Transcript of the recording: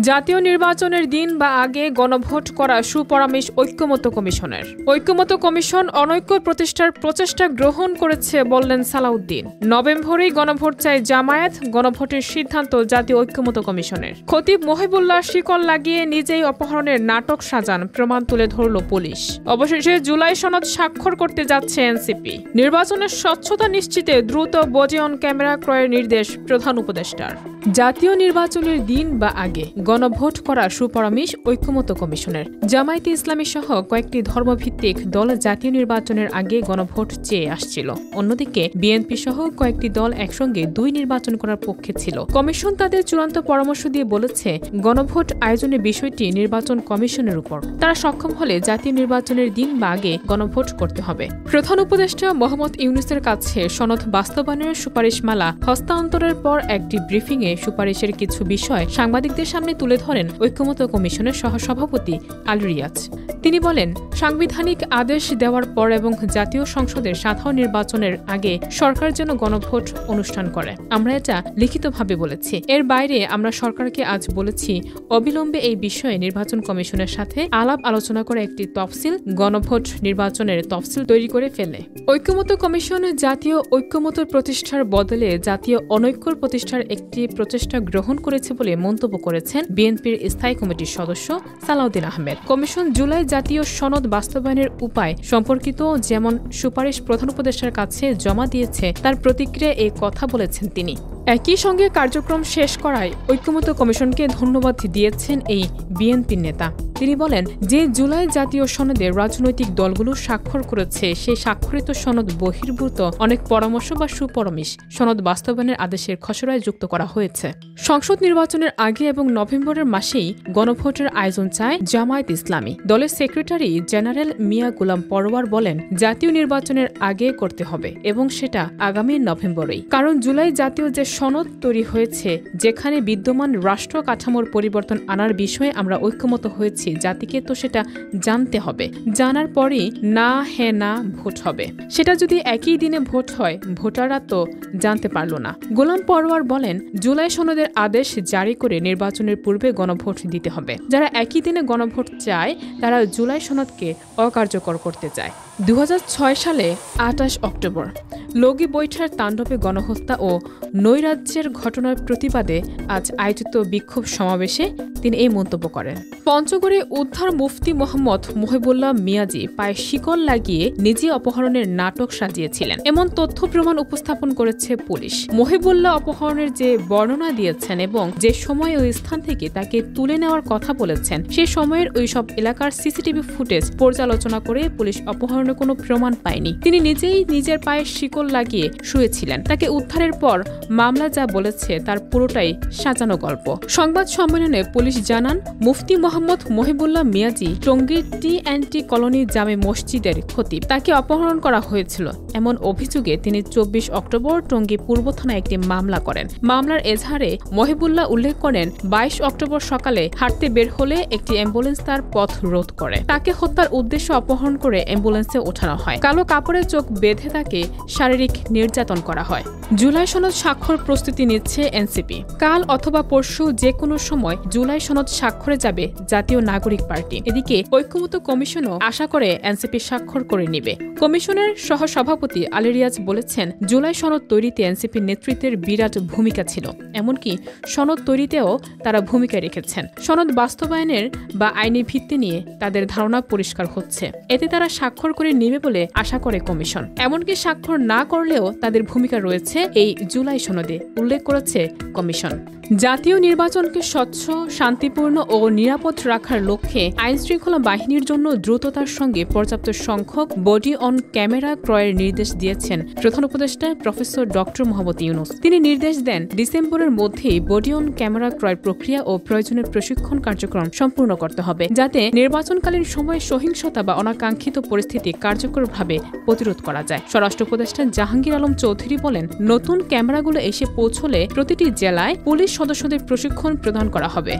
জাতীয় নির্বাচনের দিন বা আগে গণভোট করা সুপরামর্শ ঐক্যমত্য কমিশনের। ঐক্যমত্য কমিশন অনৈক্য প্রতিষ্ঠার প্রচেষ্টা গ্রহণ করেছে বললেন সালাউদ্দিন। নভেম্বরেই গণভোট চায় জামায়াত, গণভোটের সিদ্ধান্ত জাতীয় ঐক্যমত্য কমিশনের। খতিব মহিবুল্লাহ শিকল লাগিয়ে নিজেই অপহরণের নাটক সাজান, প্রমাণ তুলে ধরল পুলিশ। অবশেষে জুলাই সনদ স্বাক্ষর করতে যাচ্ছে এনসিপি। নির্বাচনের স্বচ্ছতা নিশ্চিতে দ্রুত বডি অন ক্যামেরা ক্রয়ের নির্দেশ প্রধান উপদেষ্টার। জাতীয় নির্বাচনের দিন বা আগে গণভোট করার সুপরামর্শ ঐক্যমত্য কমিশনের। জামায়াতে ইসলামী সহ কয়েকটি ধর্মভিত্তিক দল জাতীয় নির্বাচনের আগে গণভোট চেয়ে আসছিল। অন্যদিকে বিএনপি সহ কয়েকটি দল একসঙ্গে দুই নির্বাচন করার পক্ষে ছিল। কমিশন তাদের চূড়ান্ত পরামর্শ দিয়ে বলেছে, গণভোট আয়োজনের বিষয়টি নির্বাচন কমিশনের উপর। তারা সক্ষম হলে জাতীয় নির্বাচনের দিন বা আগে গণভোট করতে হবে। প্রধান উপদেষ্টা মোহাম্মদ ইউনূসের কাছে সনদ বাস্তবায়নের সুপারিশমালা হস্তান্তরের পর একটি ব্রিফিংয়ে সুপারিশের কিছু বিষয় সাংবাদিকদের সামনে তুলে ধরেন ঐক্যমত্য কমিশনের সহসভাপতি আলী রিয়াজ। তিনি বলেন, সাংবিধানিক আদেশ দেওয়ার পর এবং জাতীয় সংসদের সাধারণ নির্বাচনের আগে সরকার যেন গণভোট অনুষ্ঠান করে। আমরা এটা লিখিতভাবে বলেছি। এর বাইরে আমরা সরকারকে আজ বলেছি, অবিলম্বে এই বিষয়ে নির্বাচন কমিশনের সাথে আলাপ আলোচনা করে একটি তফসিল গণভোট নির্বাচনের তফসিল তৈরি করে ফেলে। ঐক্যমত্য কমিশন জাতীয় ঐক্যমত্য প্রতিষ্ঠার বদলে জাতীয় অনৈক্য প্রতিষ্ঠার একটি প্রচেষ্টা গ্রহণ করেছে বলে মন্তব্য করেছেন বিএনপির স্থায়ী কমিটির সদস্য সালাউদ্দিন আহমেদ। কমিশন জুলাই জাতীয় সনদ বাস্তবায়নের উপায় সম্পর্কিত যেমন সুপারিশ প্রধান উপদেষ্টার কাছে জমা দিয়েছে, তার প্রতিক্রিয়ায় এই কথা বলেছেন তিনি। একই সঙ্গে কার্যক্রম শেষ করায় ঐক্যমত্য কমিশনকে ধন্যবাদ দিয়েছেন এই বিএনপির নেতা। তিনি বলেন, যে জুলাই জাতীয় সনদে রাজনৈতিক দলগুলো স্বাক্ষর করেছে, সেই স্বাক্ষরিত সনদ বহির্ভূত অনেক পরামর্শ বা সুপরামর্শ সনদ বাস্তবায়নের আদেশের খসড়ায় যুক্ত করা হয়েছে। সংসদ নির্বাচনের আগে এবং নভেম্বরের মাসেই গণভোটের আয়োজন চায় জামায়াত ইসলামী। দলের সেক্রেটারি জেনারেল মিয়া গোলাম পরোয়ার বলেন, জাতীয় নির্বাচনের আগে করতে হবে এবং সেটা আগামী নভেম্বরেই। কারণ জুলাই জাতীয় যে সনদ তৈরি হয়েছে, যেখানে বিদ্যমান রাষ্ট্র কাঠামোর পরিবর্তন আনার বিষয়ে আমরা ঐক্যমত হয়েছি, জাতিকে তো সেটা জানতে হবে। জানার পরই না হ্যাঁ না ভোট হবে। সেটা যদি একই দিনে ভোট হয়, ভোটাররা তো জানতে পারল না। গোলাম পরোয়ার বলেন, জুলাই সনদের আদেশ জারি করে নির্বাচনের পূর্বে গণভোট দিতে হবে। যারা একই দিনে গণভোট চায়, তারা জুলাই সনদকে অকার্যকর করতে চায়। 2006 সালে 28 অক্টোবর লগি বৈঠার তাণ্ডবে গণহত্যা ও নৈরাজ্যের ঘটনার প্রতিবাদে আজ আয়োজিত বিক্ষোভ সমাবেশে তিনি এই মন্তব্য করেন। পঞ্চগড়ে উদ্ধার মুফতি মোহাম্মদ মহিবুল্লাহ মিয়াজি পায়ে শিকল লাগিয়ে নিজে অপহরণের নাটক সাজিয়েছিলেন, এমন তথ্য প্রমাণ উপস্থাপন করেছে পুলিশ। মহিবুল্লাহ অপহরণের যে বর্ণনা দিয়েছেন এবং যে সময় ওই স্থান থেকে তাকে তুলে নেওয়ার কথা বলেছেন, সে সময়ের ওই সব এলাকার সিসিটিভি ফুটেজ পর্যালোচনা করে পুলিশ অপহরণের কোনো প্রমাণ পায়নি। তিনি নিজেই নিজের পায়ে শিকল লাগিয়ে শুয়েছিলেন। তাকে উদ্ধারের পর মামলা যা বলেছে তার পুরোটাই সাজানো গল্প। সংবাদ সম্মেলনে পুলিশ জানান, মুফতি মোহাম্মদ মহিবুল্লাহ মিয়াজি টঙ্গীর টি&টি কলোনি জামে মসজিদের খতিব। তাকে অপহরণ করা হয়েছিল এমন অভিযোগে তিনি 24 অক্টোবর টঙ্গী পূর্ব থানায় একটি মামলা করেন। মামলার এজাহারে মহিবুল্লাহ উল্লেখ করেন, 22 অক্টোবর সকালে হাঁটতে বের হলে একটি অ্যাম্বুলেন্স তার পথ রোধ করে। তাকে হত্যার উদ্দেশ্যে অপহরণ করে অ্যাম্বুলেন্সে ওঠানো হয়। কালো কাপড়ে চোখ বেঁধে তাকে শারীরিক নির্যাতন করা হয়। জুলাই সনদ স্বাক্ষর প্রস্তুতি নিচ্ছে এনসিপি। কাল অথবা পরশু যে কোনো সময় জুলাই সনদ স্বাক্ষরে যাবে জাতীয় নাগরিক পার্টি। এদিকে ঐক্যমত্য কমিশনও আশা করে এনসিপি স্বাক্ষর করে নিবে। কমিশনের সহসভাপতি আলী রিয়াজ বলেছেন, জুলাই সনদ তৈরিতে এনসিপির নেতৃত্বের বিরাট ভূমিকা ছিল। এমনকি সনদ তৈরিতেও তারা ভূমিকা রেখেছেন। সনদ বাস্তবায়নের বা আইনি ভিত্তি নিয়ে তাদের ধারণা পরিষ্কার হচ্ছে। এতে তারা স্বাক্ষর করে নেবে বলে আশা করে কমিশন। এমনকি স্বাক্ষর না করলেও তাদের ভূমিকা রয়েছে এই জুলাই সনদে, উল্লেখ করেছে কমিশন। জাতীয় নির্বাচনকে স্বচ্ছ, শান্তিপূর্ণ ও নিরাপদ রাখার লক্ষ্যে আইনশৃঙ্খলা বাহিনীর জন্য দ্রুততার সঙ্গে পর্যাপ্ত সংখ্যক বডি অন ক্যামেরা ক্রয়ের নির্দেশ দিয়েছেন প্রধান উপদেষ্টা প্রফেসর ডক্টর মোহাম্মদ ইউনূস। তিনি নির্দেশ দেন, ডিসেম্বরের মধ্যেই বডি অন ক্যামেরা ক্রয় প্রক্রিয়া ও প্রয়োজনীয় প্রশিক্ষণ কার্যক্রম সম্পূর্ণ করতে হবে, যাতে নির্বাচনকালীন সময়ে সহিংসতা বা অনাকাঙ্ক্ষিত পরিস্থিতি কার্যকরভাবে প্রতিরোধ করা যায়। স্বরাষ্ট্র উপদেষ্টা জাহাঙ্গীর আলম চৌধুরী বলেন, নতুন ক্যামেরাগুলো এসে পৌঁছলে প্রতিটি জেলায় পুলিশ সদস্যদের প্রশিক্ষণ প্রদান করা হবে।